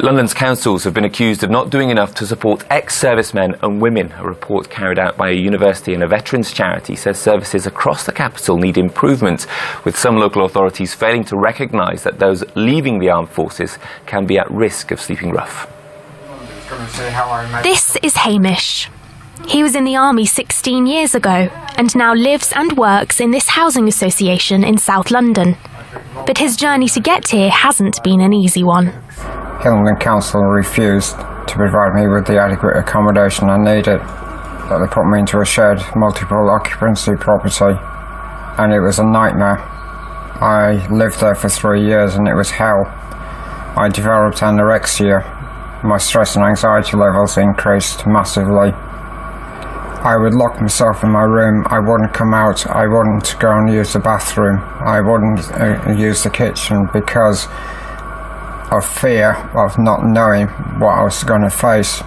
London's councils have been accused of not doing enough to support ex-servicemen and women. A report carried out by a university and a veterans charity says services across the capital need improvement, with some local authorities failing to recognise that those leaving the armed forces can be at risk of sleeping rough. This is Hamish. He was in the army 16 years ago and now lives and works in this housing association in South London. But his journey to get here hasn't been an easy one. Hillingdon Council refused to provide me with the adequate accommodation I needed. That they put me into a shared multiple occupancy property, and it was a nightmare. I lived there for 3 years and it was hell. I developed anorexia. My stress and anxiety levels increased massively. I would lock myself in my room. I wouldn't come out. I wouldn't go and use the bathroom. I wouldn't use the kitchen because of fear of not knowing what I was going to face.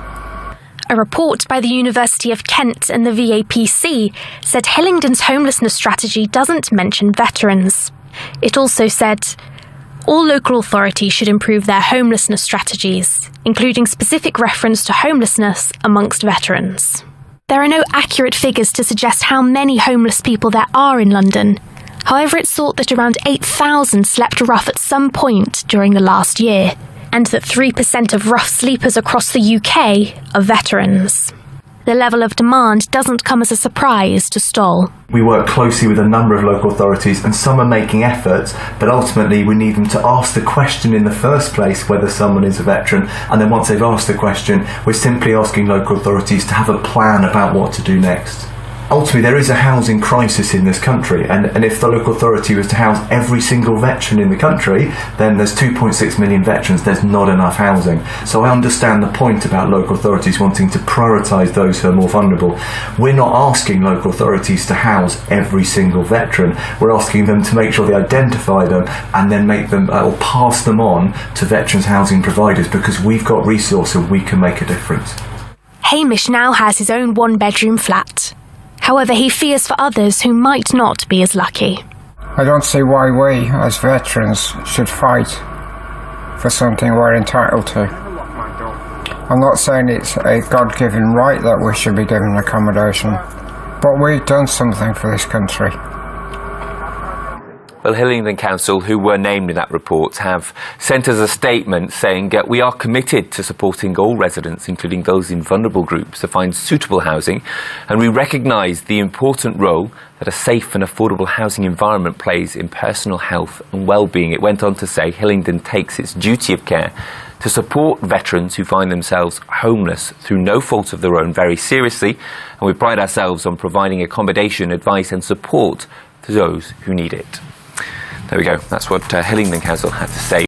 A report by the University of Kent and the VAPC said Hillingdon's homelessness strategy doesn't mention veterans. It also said all local authorities should improve their homelessness strategies, including specific reference to homelessness amongst veterans. There are no accurate figures to suggest how many homeless people there are in London. However, it's thought that around 8,000 slept rough at some point during the last year, and that 3% of rough sleepers across the UK are veterans. The level of demand doesn't come as a surprise to Stoll. We work closely with a number of local authorities, and some are making efforts, but ultimately we need them to ask the question in the first place whether someone is a veteran, and then once they've asked the question, we're simply asking local authorities to have a plan about what to do next. Ultimately, there is a housing crisis in this country, and if the local authority was to house every single veteran in the country, then there's 2.6 million veterans, there's not enough housing. So I understand the point about local authorities wanting to prioritise those who are more vulnerable. We're not asking local authorities to house every single veteran. We're asking them to make sure they identify them and then make them or pass them on to veterans housing providers, because we've got resource and we can make a difference. Hamish now has his own one-bedroom flat. However, he fears for others who might not be as lucky. I don't see why we, as veterans, should fight for something we're entitled to. I'm not saying it's a God-given right that we should be given accommodation, but we've done something for this country. Well, Hillingdon Council, who were named in that report, have sent us a statement saying we are committed to supporting all residents, including those in vulnerable groups, to find suitable housing, and we recognise the important role that a safe and affordable housing environment plays in personal health and well-being. It went on to say Hillingdon takes its duty of care to support veterans who find themselves homeless through no fault of their own very seriously, and we pride ourselves on providing accommodation, advice and support to those who need it. There we go. That's what Hillingdon Council had to say.